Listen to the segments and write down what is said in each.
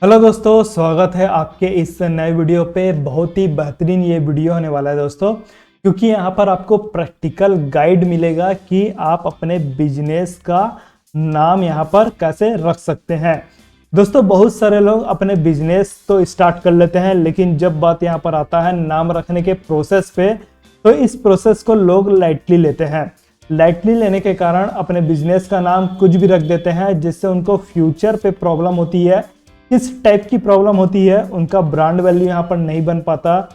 Hello दोस्तों, स्वागत है आपके इस नए वीडियो पे। बहुत ही बेहतरीन ये वीडियो होने वाला है दोस्तों, क्योंकि यहाँ पर आपको प्रैक्टिकल गाइड मिलेगा कि आप अपने बिजनेस का नाम यहाँ पर कैसे रख सकते हैं। दोस्तों, बहुत सारे लोग अपने बिजनेस तो स्टार्ट कर लेते हैं, लेकिन जब बात यहाँ पर आता है नाम रखने के प्रोसेस पे, तो इस प्रोसेस को लोग लाइटली लेते हैं। लाइटली लेने के कारण अपने बिजनेस का नाम कुछ भी रख देते हैं, जिससे उनको फ्यूचर पे प्रॉब्लम होती है। किस टाइप की प्रॉब्लम होती है, उनका ब्रांड वैल्यू यहाँ पर नहीं बन पाता,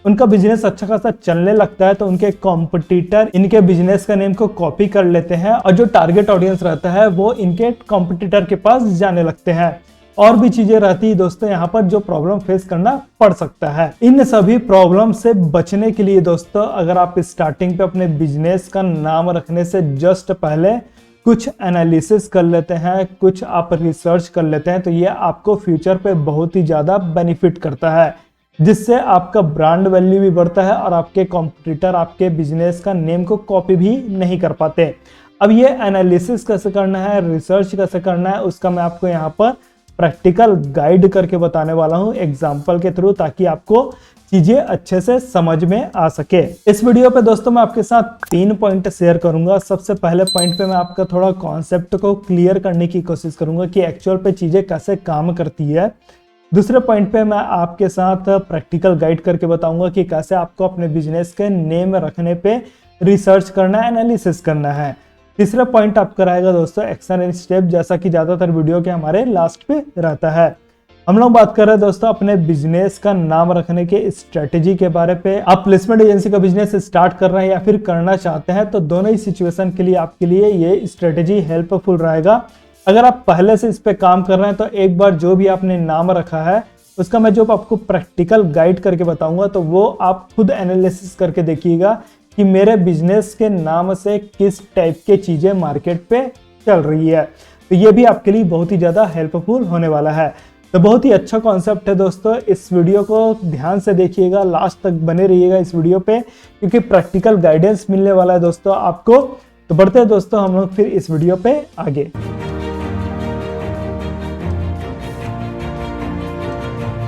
उनका बिजनेस अच्छा खासा चलने लगता है तो उनके कॉम्पिटिटर इनके बिजनेस का नेम को कॉपी कर लेते हैं और जो टारगेट ऑडियंस रहता है वो इनके कॉम्पिटिटर के पास जाने लगते हैं। और भी चीजें रहती है दोस्तों, यहाँ पर जो प्रॉब्लम फेस करना पड़ सकता है। इन सभी प्रॉब्लम से बचने के लिए दोस्तों, अगर आप स्टार्टिंग पे अपने बिजनेस का नाम रखने से जस्ट पहले कुछ एनालिसिस कर लेते हैं, कुछ आप रिसर्च कर लेते हैं, तो ये आपको फ्यूचर पे बहुत ही ज़्यादा बेनिफिट करता है, जिससे आपका ब्रांड वैल्यू भी बढ़ता है और आपके कॉम्पिटिटर आपके बिजनेस का नेम को कॉपी भी नहीं कर पाते। अब ये एनालिसिस कैसे करना है, रिसर्च कैसे करना है, उसका मैं आपको यहाँ पर प्रैक्टिकल गाइड करके बताने वाला हूँ एग्जाम्पल के थ्रू, ताकि आपको चीजें अच्छे से समझ में आ सके। इस वीडियो पे दोस्तों मैं आपके साथ 3 पॉइंट शेयर करूंगा। सबसे पहले पॉइंट पे मैं आपका थोड़ा कॉन्सेप्ट को क्लियर करने की कोशिश करूंगा कि एक्चुअल पे चीजें कैसे काम करती है। दूसरे पॉइंट पे मैं आपके साथ प्रैक्टिकल गाइड करके बताऊंगा कि कैसे आपको अपने बिजनेस के नेम रखने पे रिसर्च करना है, एनालिसिस करना है। तीसरा पॉइंट आपका रहेगा दोस्तों एक्शन एंड स्टेप, जैसा कि ज्यादातर वीडियो के हमारे लास्ट पे रहता है। हम लोग बात कर रहे हैं दोस्तों अपने बिजनेस का नाम रखने के स्ट्रेटेजी के बारे पे। आप प्लेसमेंट एजेंसी का बिजनेस स्टार्ट कर रहे हैं या फिर करना चाहते हैं, तो दोनों ही सिचुएशन के लिए आपके लिए ये स्ट्रेटेजी हेल्पफुल रहेगा। अगर आप पहले से इस पे काम कर रहे हैं तो एक बार जो भी आपने नाम रखा है उसका मैं जो आपको प्रैक्टिकल गाइड करके बताऊंगा, तो वो आप खुद एनालिसिस करके देखिएगा कि मेरे बिजनेस के नाम से किस टाइप के चीजें मार्केट पे चल रही है। तो ये भी आपके लिए बहुत ही ज्यादा हेल्पफुल होने वाला है। तो बहुत ही अच्छा कॉन्सेप्ट है दोस्तों, इस वीडियो को ध्यान से देखिएगा, लास्ट तक बने रहिएगा इस वीडियो पे, क्योंकि प्रैक्टिकल गाइडेंस मिलने वाला है दोस्तों आपको। तो बढ़ते हैं दोस्तों हम लोग फिर इस वीडियो पे आगे।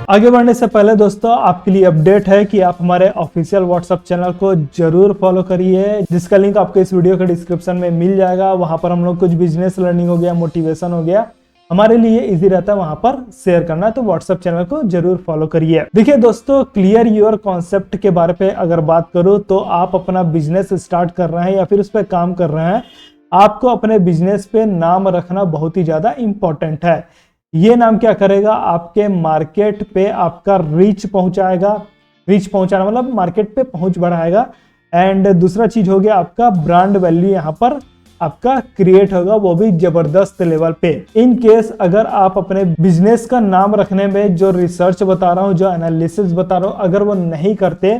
आगे बढ़ने से पहले दोस्तों आपके लिए अपडेट है कि आप हमारे ऑफिशियल व्हाट्सएप चैनल को जरूर फॉलो करिए, जिसका लिंक आपको इस वीडियो के डिस्क्रिप्शन में मिल जाएगा। वहां पर हम लोग कुछ बिजनेस लर्निंग हो गया, मोटिवेशन हो गया, हमारे लिए इजी रहता है वहां पर शेयर करना, तो व्हाट्सएप चैनल को जरूर फॉलो करिए। देखिए दोस्तों, क्लियर योर कॉन्सेप्ट के बारे पे अगर बात करूं, तो आप अपना बिजनेस स्टार्ट कर रहे हैं या फिर उस पर काम कर रहे हैं, आपको अपने बिजनेस पे नाम रखना बहुत ही ज्यादा इंपॉर्टेंट है। ये नाम क्या करेगा, आपके मार्केट पे आपका रीच पहुंचाएगा। रीच पहुंचाना मतलब मार्केट पे पहुंच बढ़ाएगा। एंड दूसरा चीज हो गया आपका ब्रांड वैल्यू यहाँ पर आपका क्रिएट होगा, वो भी जबरदस्त लेवल पे। इन केस अगर आप अपने बिजनेस का नाम रखने में जो रिसर्च बता रहा हूँ, जो एनालिसिस बता रहा हूँ, अगर वो नहीं करते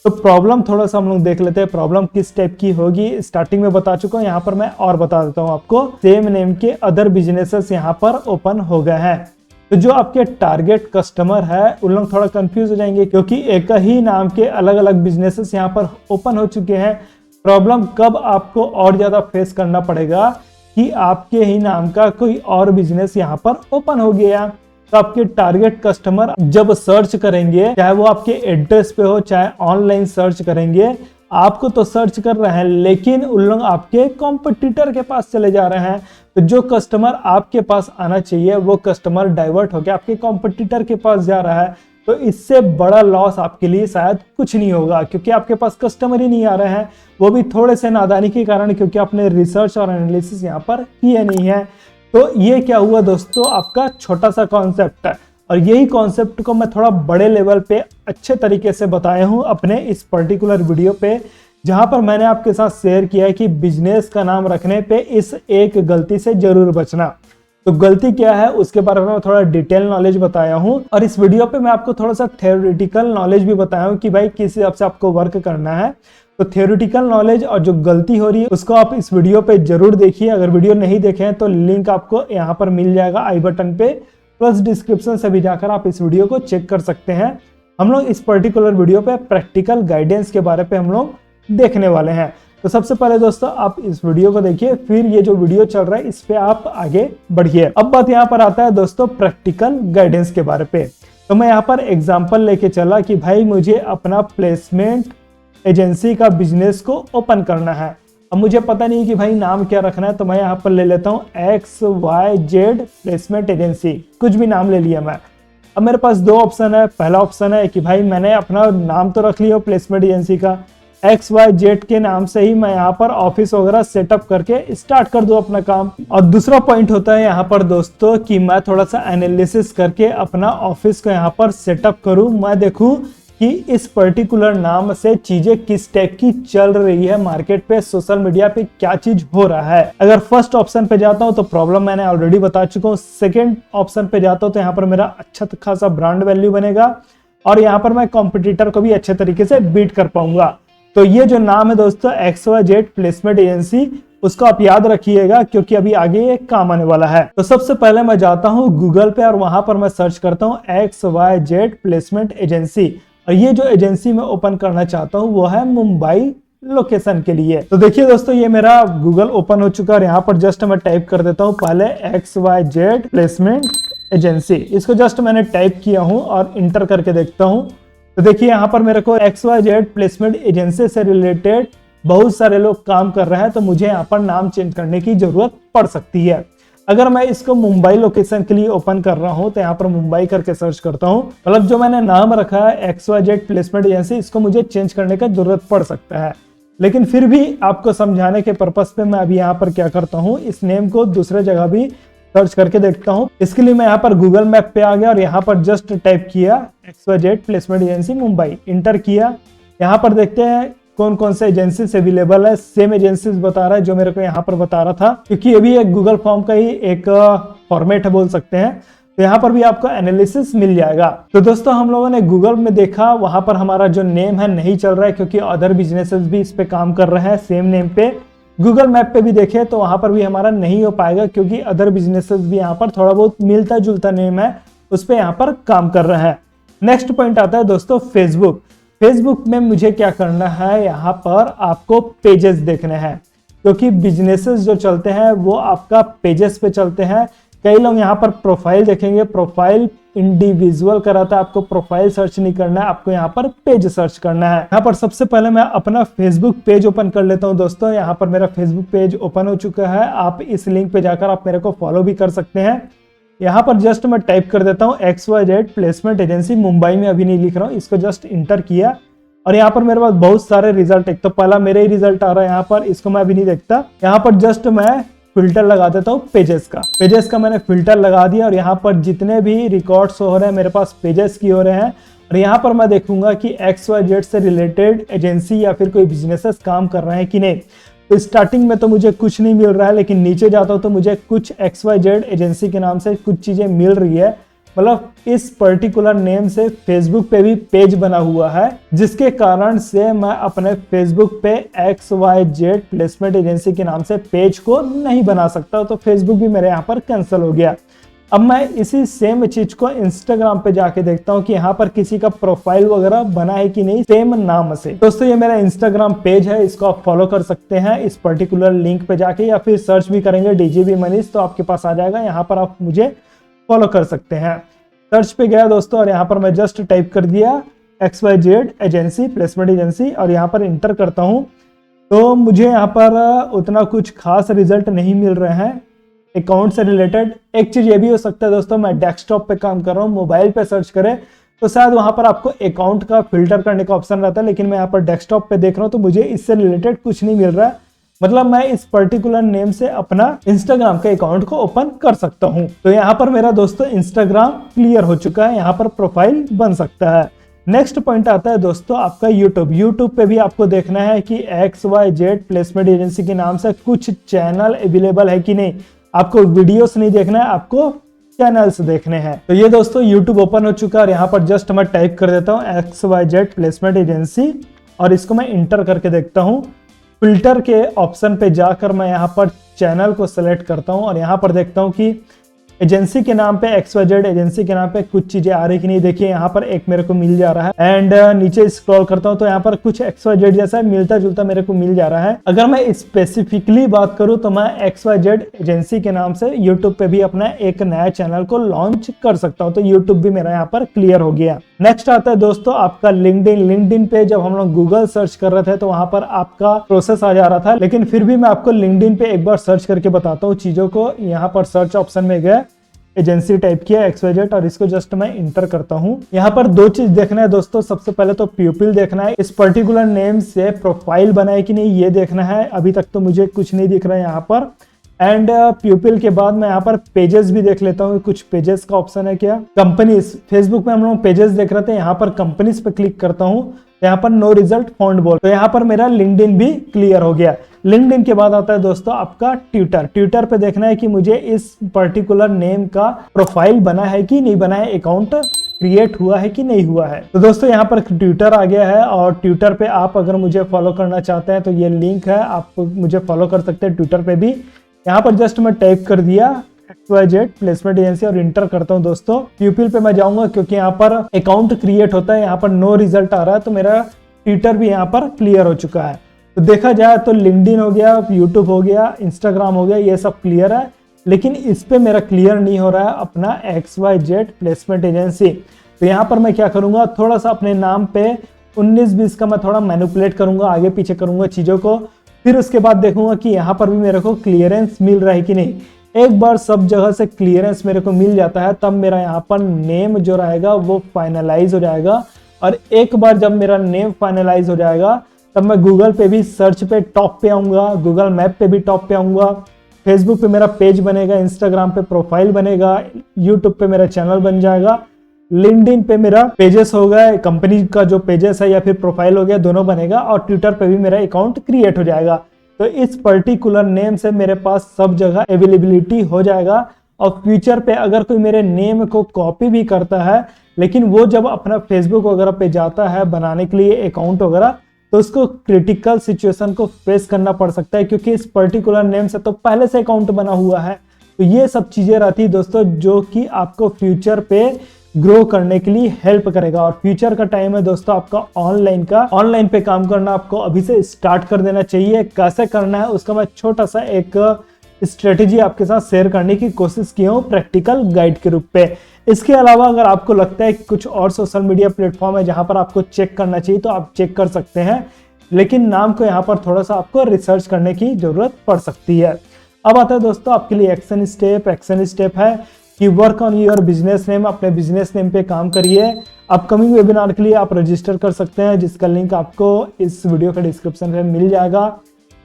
तो प्रॉब्लम थोड़ा सा हम लोग देख लेते हैं। प्रॉब्लम किस टाइप की होगी स्टार्टिंग में बता चुका हूँ, यहाँ पर मैं और बता देता हूँ आपको। सेम नेम के अदर बिजनेसेस यहाँ पर ओपन हो गए हैं, तो जो आपके टारगेट कस्टमर है उन लोग थोड़ा कंफ्यूज हो जाएंगे, क्योंकि एक ही नाम के अलग अलग बिजनेसेस यहाँ पर ओपन हो चुके हैं। प्रॉब्लम कब आपको और ज्यादा फेस करना पड़ेगा कि आपके ही नाम का कोई और बिजनेस यहाँ पर ओपन हो गया, तो आपके टारगेट कस्टमर जब सर्च करेंगे, चाहे वो आपके एड्रेस पे हो चाहे ऑनलाइन सर्च करेंगे, आपको तो सर्च कर रहे हैं लेकिन उन लोग आपके कॉम्पिटिटर के पास चले जा रहे हैं। तो जो कस्टमर आपके पास आना चाहिए वो कस्टमर डाइवर्ट होकर आपके कॉम्पिटिटर के पास जा रहा है। तो इससे बड़ा लॉस आपके लिए शायद कुछ नहीं होगा, क्योंकि आपके पास कस्टमर ही नहीं आ रहे हैं, वो भी थोड़े से नादानी के कारण, क्योंकि आपने रिसर्च और एनालिसिस यहाँ पर किए नहीं है। तो ये क्या हुआ दोस्तों, आपका छोटा सा कॉन्सेप्ट है, और यही कॉन्सेप्ट को मैं थोड़ा बड़े लेवल पे अच्छे तरीके से बताया हूँ अपने इस पर्टिकुलर वीडियो पे, जहां पर मैंने आपके साथ शेयर किया है कि बिजनेस का नाम रखने पे इस एक गलती से जरूर बचना। तो गलती क्या है उसके बारे में मैं थोड़ा डिटेल नॉलेज बताया हूँ, और इस वीडियो पे मैं आपको थोड़ा सा थ्योरेटिकल नॉलेज भी बताया हूँ कि भाई किस हिसाब से आपको वर्क करना है। तो थ्योरेटिकल नॉलेज और जो गलती हो रही है उसको आप इस वीडियो पे जरूर देखिए। अगर वीडियो नहीं देखे हैं तो लिंक आपको यहाँ पर मिल जाएगा आई बटन पे, प्लस डिस्क्रिप्शन से भी जाकर आप इस वीडियो को चेक कर सकते हैं। हम लोग इस पर्टिकुलर वीडियो पे प्रैक्टिकल गाइडेंस के बारे पे हम लोग देखने वाले हैं। तो सबसे पहले दोस्तों आप इस वीडियो को देखिए, फिर ये जो वीडियो चल रहा है इस पे आप आगे बढ़िए। अब बात यहाँ पर आता है दोस्तों प्रैक्टिकल गाइडेंस के बारे पे। तो मैं यहाँ पर एग्जांपल लेके चला कि भाई मुझे अपना प्लेसमेंट एजेंसी का बिजनेस को ओपन करना है। अब मुझे पता नहीं कि भाई नाम क्या रखना है, तो मैं यहाँ पर ले लेता हूँ XYZ प्लेसमेंट एजेंसी, कुछ भी नाम ले लिया मैं। अब मेरे पास दो ऑप्शन है। पहला ऑप्शन है कि भाई मैंने अपना नाम तो रख लिया प्लेसमेंट एजेंसी का, XYZ के नाम से ही मैं यहाँ पर ऑफिस वगैरह सेटअप करके स्टार्ट कर दूं अपना काम। और दूसरा पॉइंट होता है यहाँ पर दोस्तों कि मैं थोड़ा सा एनालिसिस करके अपना ऑफिस को यहाँ पर सेटअप करूं, मैं देखूं कि इस पर्टिकुलर नाम से चीजें किस टाइप की चल रही है मार्केट पे, सोशल मीडिया पे क्या चीज हो रहा है। अगर फर्स्ट ऑप्शन पे जाता हूं तो प्रॉब्लम मैंने ऑलरेडी बता चुका हूं। सेकंड ऑप्शन पे जाता हूं तो यहाँ पर मेरा अच्छा खासा ब्रांड वैल्यू बनेगा और यहाँ पर मैं कॉम्पिटिटर को भी अच्छे तरीके से बीट कर पाऊंगा। तो ये जो नाम है दोस्तों XYZ प्लेसमेंट एजेंसी, उसको आप याद रखिएगा क्योंकि अभी आगे ये काम आने वाला है। तो सबसे पहले मैं जाता हूँ गूगल पे और वहां पर मैं सर्च करता हूँ XYZ प्लेसमेंट एजेंसी। और ये जो एजेंसी मैं ओपन करना चाहता हूँ वो है मुंबई लोकेशन के लिए। तो देखिए दोस्तों ये मेरा गूगल ओपन हो चुका है और यहाँ पर जस्ट मैं टाइप कर देता हूँ पहले XYZ प्लेसमेंट एजेंसी। इसको जस्ट मैंने टाइप किया हूँ और इंटर करके देखता हूँ। तो देखिए यहाँ पर मेरे को XYZ प्लेसमेंट एजेंसी से रिलेटेड बहुत सारे लोग काम कर रहे हैं, तो मुझे यहाँ पर नाम चेंज करने की जरूरत पड़ सकती है। अगर मैं इसको मुंबई लोकेशन के लिए ओपन कर रहा हूं तो यहाँ पर मुंबई करके सर्च करता हूं, मतलब जो मैंने नाम रखा है XYZ प्लेसमेंट एजेंसी, इसको मुझे चेंज करने का जरूरत पड़ सकता है। लेकिन फिर भी आपको समझाने के पर्पस पे मैं अभी यहाँ पर क्या करता हूँ, इस नेम को दूसरे जगह भी सर्च करके देखता हूँ। इसके लिए मैं यहाँ पर गूगल मैप पे आ गया और यहाँ पर जस्ट टाइप किया XYZ placement agency Mumbai, inter किया। यहाँ पर देखते हैं कौन कौन से एजेंसीज अवेलेबल है। सेम एजेंसीज बता रहा है जो मेरे को यहाँ पर बता रहा था, क्योंकि ये भी एक गूगल फॉर्म का ही एक फॉर्मेट है बोल सकते हैं। तो यहाँ पर भी आपको एनालिसिस मिल जाएगा। तो दोस्तों हम लोगों ने गूगल में देखा, वहां पर हमारा जो नेम है नहीं चल रहा है क्योंकि अदर बिजनेसेस भी इस पे काम कर रहे हैं सेम नेम पे। गूगल मैप पे भी देखे तो वहां पर भी हमारा नहीं हो पाएगा क्योंकि अदर बिजनेसेस भी यहाँ पर थोड़ा बहुत मिलता जुलता नेम है, उस पर यहाँ पर काम कर रहे हैं। नेक्स्ट पॉइंट आता है दोस्तों फेसबुक। फेसबुक में मुझे क्या करना है, यहाँ पर आपको पेजेस देखने हैं क्योंकि बिजनेसेस जो चलते हैं वो आपका पेजेस पे चलते हैं। कई लोग यहाँ पर प्रोफाइल देखेंगे, प्रोफाइल इंडिविजुअल का रहता है, आपको प्रोफाइल सर्च नहीं करना है, आपको यहाँ पर पेज सर्च करना है। यहाँ पर सबसे पहले मैं अपना फेसबुक पेज ओपन कर लेता हूँ दोस्तों। यहाँ पर मेरा फेसबुक पेज ओपन हो चुका है। आप इस लिंक पे जाकर आप मेरे को फॉलो भी कर सकते हैं। यहाँ पर जस्ट मैं टाइप कर देता हूँ XYZ प्लेसमेंट एजेंसी मुंबई में, अभी नहीं लिख रहा हूँ, इसको जस्ट इंटर किया और यहाँ पर मेरे पास बहुत सारे रिजल्ट। एक तो पहला मेरे ही रिजल्ट आ रहा है यहाँ पर, इसको मैं अभी नहीं देखता। यहाँ पर जस्ट मैं फिल्टर लगा देता हूँ पेजेस का मैंने फिल्टर लगा दिया और यहाँ पर जितने भी रिकॉर्ड्स हो रहे हैं मेरे पास पेजेस की हो रहे हैं। और यहाँ पर मैं देखूंगा कि XYZ से रिलेटेड एजेंसी या फिर कोई बिजनेसेस काम कर रहे हैं कि नहीं। तो स्टार्टिंग में तो मुझे कुछ नहीं मिल रहा है, लेकिन नीचे जाता हूं तो मुझे कुछ XYZ एजेंसी के नाम से कुछ चीजें मिल रही है। मतलब इस पर्टिकुलर नेम से फेसबुक पे भी पेज बना हुआ है, जिसके कारण से मैं अपने फेसबुक पे XYZ प्लेसमेंट एजेंसी के नाम से पेज को नहीं बना सकता। तो फेसबुक भी मेरे यहाँ पर कैंसिल हो गया। अब मैं इसी सेम चीज को इंस्टाग्राम पे जाके देखता हूँ कि यहाँ पर किसी का प्रोफाइल वगैरह बना है कि नहीं सेम नाम से। दोस्तों ये मेरा इंस्टाग्राम पेज है, इसको आप फॉलो कर सकते हैं इस पर्टिकुलर लिंक पे जाके, या फिर सर्च भी करेंगे DGB मनीष तो आपके पास आ जाएगा। यहाँ पर आप मुझे फॉलो कर सकते हैं। सर्च पे गया दोस्तों और यहाँ पर मैं जस्ट टाइप कर दिया XYZ एजेंसी प्लेसमेंट एजेंसी और यहाँ पर इंटर करता हूँ। तो मुझे यहाँ पर उतना कुछ खास रिजल्ट नहीं मिल रहे हैं अकाउंट से रिलेटेड। एक चीज ये भी हो सकता है दोस्तों, मैं डेस्कटॉप पे काम कर रहा हूँ, मोबाइल पे सर्च करें तो शायद वहां पर आपको अकाउंट का फिल्टर करने का ऑप्शन रहता है, लेकिन मैं यहाँ पर डेस्कटॉप पे देख रहा हूँ तो मुझे इससे रिलेटेड कुछ नहीं मिल रहा है। मतलब मैं इस पर्टिकुलर नेम से अपना इंस्टाग्राम के अकाउंट को ओपन कर सकता हूँ। तो यहाँ पर मेरा दोस्तों इंस्टाग्राम क्लियर हो चुका है, यहाँ पर प्रोफाइल बन सकता है। नेक्स्ट पॉइंट आता है दोस्तों आपका यूट्यूब पे भी आपको देखना है कि XYZ प्लेसमेंट एजेंसी के नाम से कुछ चैनल अवेलेबल है कि नहीं। आपको वीडियोस नहीं देखना है, आपको चैनल्स देखने हैं। तो ये दोस्तों यूट्यूब ओपन हो चुका है और यहाँ पर जस्ट मैं टाइप कर देता हूँ XYZ प्लेसमेंट एजेंसी और इसको मैं इंटर करके देखता हूँ। फिल्टर के ऑप्शन पे जाकर मैं यहाँ पर चैनल को सेलेक्ट करता हूँ और यहाँ पर देखता हूँ कि एजेंसी के नाम पे XYZ एजेंसी के नाम पे कुछ चीजें आ रही कि नहीं, देखिए यहाँ पर एक मेरे को मिल जा रहा है एंड नीचे स्क्रॉल करता हूँ तो यहाँ पर कुछ XYZ जैसा मिलता जुलता मेरे को मिल जा रहा है। अगर मैं स्पेसिफिकली बात करूँ तो मैं XYZ एजेंसी के नाम से यूट्यूब पे भी अपना एक नया चैनल को लॉन्च कर सकता हूँ, तो यूट्यूब भी मेरा यहाँ पर क्लियर हो गया। नेक्स्ट आता है दोस्तों आपका लिंक्डइन पे जब हम लोग गूगल सर्च कर रहे थे तो वहां पर आपका प्रोसेस आ जा रहा था, लेकिन फिर भी मैं आपको लिंक्डइन पे एक बार सर्च करके बताता हूँ चीजों को। यहाँ पर सर्च ऑप्शन में गया, एजेंसी टाइप किया XYZ और इसको जस्ट मैं इंटर करता हूँ। यहाँ पर दो चीज देखना है दोस्तों, सबसे पहले तो प्यूपिल देखना है, इस पर्टिकुलर नेम से प्रोफाइल बना है कि नहीं ये देखना है। अभी तक तो मुझे कुछ नहीं दिख रहा है यहाँ पर। एंड प्यूपिल के बाद मैं यहाँ पर पेजेस भी देख लेता हूँ, कुछ पेजेस का ऑप्शन है क्या। कंपनीज, फेसबुक में हम लोग पेजेस देख रहे थे, यहाँ पर कंपनीज पे क्लिक करता हूँ, यहाँ पर नो रिजल्ट फाउंड बोल, तो यहाँ पर मेरा लिंक्डइन भी क्लियर हो गया। लिंक्डइन के बाद आता है दोस्तों आपका ट्विटर पे देखना है कि मुझे इस पर्टिकुलर नेम का प्रोफाइल बना है कि नहीं बना है, अकाउंट क्रिएट हुआ है कि नहीं हुआ है। तो दोस्तों यहाँ पर ट्विटर आ गया है और ट्विटर पे आप अगर मुझे फॉलो करना चाहते हैं तो ये लिंक है, आप मुझे फॉलो कर सकते हैं ट्विटर पे भी। यहाँ पर जस्ट मैं टाइप कर दिया XYZ प्लेसमेंट एजेंसी और इंटर करता हूँ दोस्तों। प्यूपिल पे मैं जाऊंगा क्योंकि यहाँ पर अकाउंट क्रिएट होता है, यहाँ पर नो रिजल्ट आ रहा है, तो मेरा ट्विटर भी यहाँ पर क्लियर हो चुका है। तो देखा जाए तो लिंक्डइन हो गया, यूट्यूब हो गया, इंस्टाग्राम हो गया, ये सब क्लियर है, लेकिन इस पे मेरा क्लियर नहीं हो रहा है अपना XYZ प्लेसमेंट एजेंसी। तो यहाँ पर मैं क्या करूंगा, थोड़ा सा अपने नाम पे 19-20 का मैं थोड़ा मैनिपुलेट करूंगा, आगे पीछे करूंगा चीजों को, फिर उसके बाद देखूंगा कि यहाँ पर भी मेरे को क्लियरेंस मिल रहा है कि नहीं। एक बार सब जगह से क्लियरेंस मेरे को मिल जाता है तब मेरा यहाँ पर नेम जो रहेगा वो फाइनलाइज हो जाएगा। और एक बार जब मेरा नेम फाइनलाइज हो जाएगा तब मैं गूगल पे भी सर्च पे टॉप पे आऊंगा, गूगल मैप पे भी टॉप पे आऊंगा, फेसबुक पे मेरा पेज बनेगा, इंस्टाग्राम पे प्रोफाइल बनेगा, यूट्यूब पे मेरा चैनल बन जाएगा, लिंक्डइन पे मेरा पेजेस हो गए, कंपनी का जो पेजेस है या फिर प्रोफाइल हो गया, दोनों बनेगा, और ट्विटर पे भी मेरा अकाउंट क्रिएट हो जाएगा। तो इस पर्टिकुलर नेम से मेरे पास सब जगह अवेलेबिलिटी हो जाएगा। और फ्यूचर पे अगर कोई मेरे नेम को कॉपी भी करता है, लेकिन वो जब अपना फेसबुक वगैरह पे जाता है बनाने के लिए अकाउंट वगैरह, तो उसको क्रिटिकल सिचुएशन को फेस करना पड़ सकता है, क्योंकि इस पर्टिकुलर नेम से तो पहले से अकाउंट बना हुआ है। तो ये सब चीजें रहती है दोस्तों जो कि आपको फ्यूचर पे ग्रो करने के लिए हेल्प करेगा। और फ्यूचर का टाइम है दोस्तों आपका ऑनलाइन पे काम करना आपको अभी से स्टार्ट कर देना चाहिए। कैसे करना है उसका मैं छोटा सा एक स्ट्रेटेजी आपके साथ शेयर करने की कोशिश की हूँ प्रैक्टिकल गाइड के रूप पे। इसके अलावा अगर आपको लगता है कि कुछ और सोशल मीडिया प्लेटफॉर्म है जहां पर आपको चेक करना चाहिए तो आप चेक कर सकते हैं, लेकिन नाम को यहाँ पर थोड़ा सा आपको रिसर्च करने की जरूरत पड़ सकती है। अब आता है दोस्तों आपके लिए एक्शन स्टेप है कि work on your business name, अपने बिजनेस नेम पे काम करिए। अपकमिंग वेबिनार के लिए आप रजिस्टर कर सकते हैं, जिसका लिंक आपको इस वीडियो के डिस्क्रिप्शन में मिल जाएगा।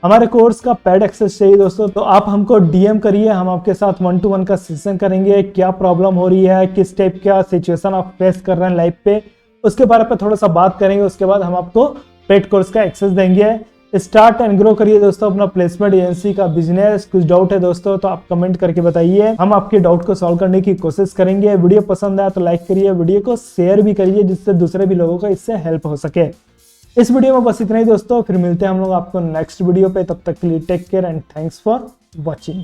हमारे कोर्स का पेड एक्सेस चाहिए दोस्तों तो आप हमको डीएम करिए, हम आपके साथ 1-to-1 का सेशन करेंगे। क्या प्रॉब्लम हो रही है, किस टाइप का सिचुएशन आप फेस कर रहे हैं लाइफ पे, उसके बारे में थोड़ा सा बात करेंगे। उसके बाद हम आपको पेड कोर्स का एक्सेस देंगे। स्टार्ट एंड ग्रो करिए दोस्तों अपना प्लेसमेंट एजेंसी का बिजनेस। कुछ डाउट है दोस्तों तो आप कमेंट करके बताइए, हम आपके डाउट को सॉल्व करने की कोशिश करेंगे। वीडियो पसंद आया तो लाइक करिए, वीडियो को शेयर भी करिए जिससे दूसरे भी लोगों को इससे हेल्प हो सके। इस वीडियो में बस इतना ही दोस्तों, फिर मिलते हैं हम लोग आपको नेक्स्ट वीडियो पे। तब तक के लिए take care and thanks for watching.